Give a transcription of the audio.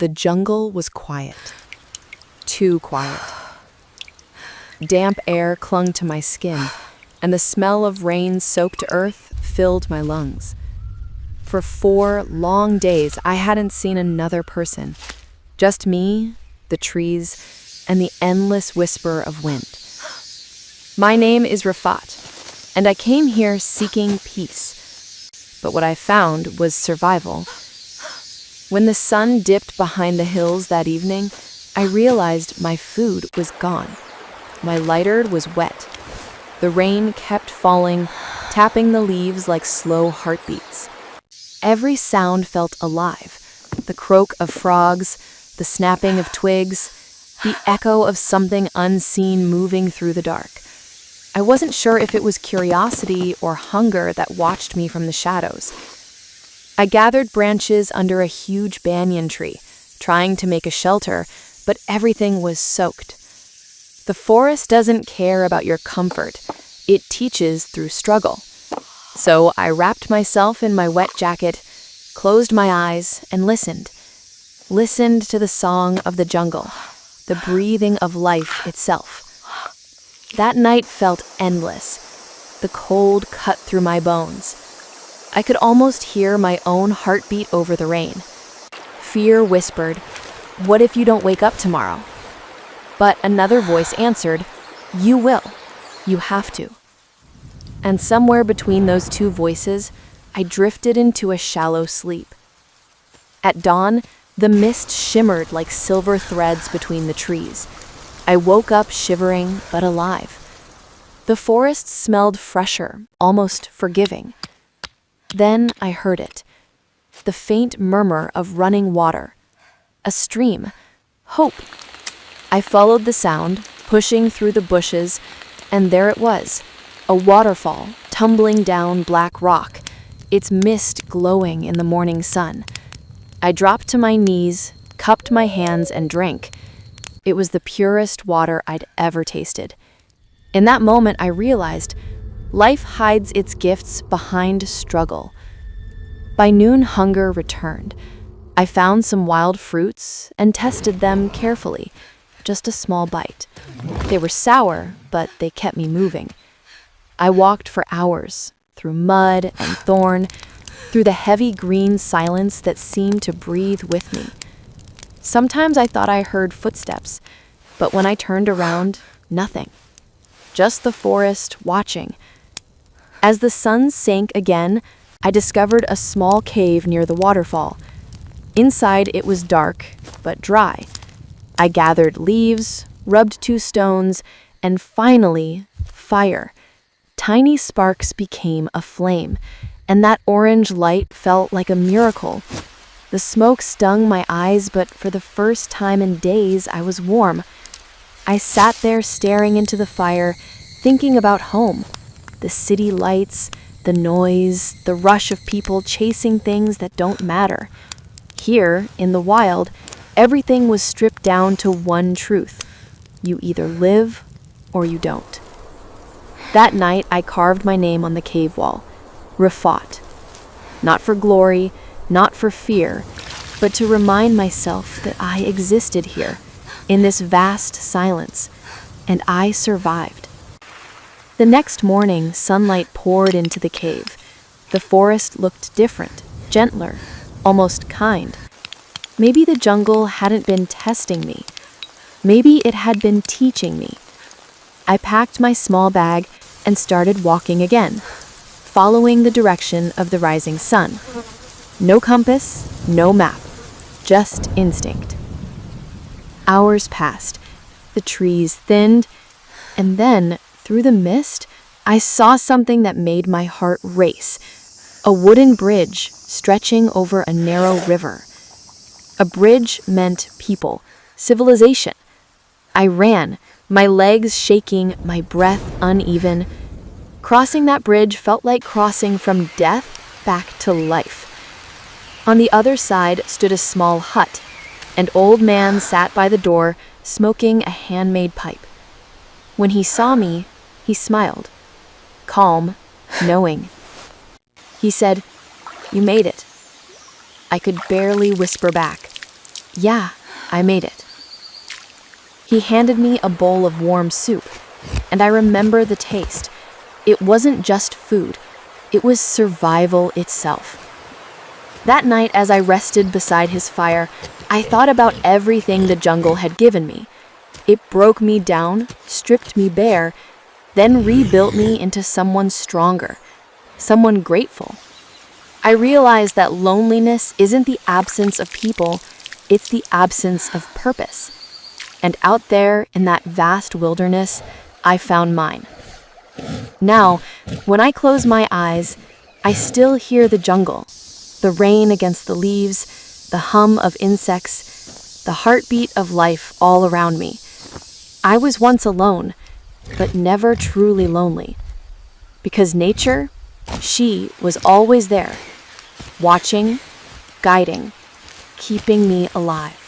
The jungle was quiet. Too quiet. Damp air clung to my skin, and the smell of rain-soaked earth filled my lungs. For 4 long days, I hadn't seen another person. Just me, the trees, and the endless whisper of wind. My name is Rafat, and I came here seeking peace. But what I found was survival. When the sun dipped behind the hills that evening, I realized my food was gone. My lighter was wet. The rain kept falling, tapping the leaves like slow heartbeats. Every sound felt alive. The croak of frogs, the snapping of twigs, the echo of something unseen moving through the dark. I wasn't sure if it was curiosity or hunger that watched me from the shadows. I gathered branches under a huge banyan tree, trying to make a shelter, but everything was soaked. The forest doesn't care about your comfort. It teaches through struggle. So I wrapped myself in my wet jacket, closed my eyes, and listened. Listened to the song of the jungle, the breathing of life itself. That night felt endless. The cold cut through my bones. I could almost hear my own heartbeat over the rain. Fear whispered, "What if you don't wake up tomorrow?" But another voice answered, "You will. You have to." And somewhere between those two voices, I drifted into a shallow sleep. At dawn, the mist shimmered like silver threads between the trees. I woke up shivering but alive. The forest smelled fresher, almost forgiving. Then I heard it, the faint murmur of running water. A stream. Hope. I followed the sound, pushing through the bushes, and there it was, a waterfall tumbling down black rock, its mist glowing in the morning sun. I dropped to my knees, cupped my hands, and drank. It was the purest water I'd ever tasted. In that moment, I realized life hides its gifts behind struggle. By noon, hunger returned. I found some wild fruits and tested them carefully, just a small bite. They were sour, but they kept me moving. I walked for hours, through mud and thorn, through the heavy green silence that seemed to breathe with me. Sometimes I thought I heard footsteps, but when I turned around, nothing. Just the forest watching. As the sun sank again, I discovered a small cave near the waterfall. Inside, it was dark, but dry. I gathered leaves, rubbed 2 stones, and finally, fire. Tiny sparks became a flame, and that orange light felt like a miracle. The smoke stung my eyes, but for the first time in days, I was warm. I sat there staring into the fire, thinking about home. The city lights, the noise, the rush of people chasing things that don't matter. Here, in the wild, everything was stripped down to one truth. You either live or you don't. That night, I carved my name on the cave wall, Rafat. Not for glory, not for fear, but to remind myself that I existed here, in this vast silence, and I survived. The next morning, sunlight poured into the cave. The forest looked different, gentler, almost kind. Maybe the jungle hadn't been testing me. Maybe it had been teaching me. I packed my small bag and started walking again, following the direction of the rising sun. No compass, no map, just instinct. Hours passed. The trees thinned, and then, through the mist, I saw something that made my heart race. A wooden bridge stretching over a narrow river. A bridge meant people, civilization. I ran, my legs shaking, my breath uneven. Crossing that bridge felt like crossing from death back to life. On the other side stood a small hut. An old man sat by the door, smoking a handmade pipe. When he saw me, he smiled. Calm, knowing. He said, "You made it." I could barely whisper back, Yeah, I made it. He handed me a bowl of warm soup, and I remember the taste. It wasn't just food, it was survival itself. That night, as I rested beside his fire, I thought about everything the jungle had given me. It broke me down, stripped me bare, then rebuilt me into someone stronger, someone grateful. I realized that loneliness isn't the absence of people, it's the absence of purpose. And out there in that vast wilderness, I found mine. Now, when I close my eyes, I still hear the jungle, the rain against the leaves, the hum of insects, the heartbeat of life all around me. I was once alone, but never truly lonely. Because nature, she was always there, watching, guiding, keeping me alive.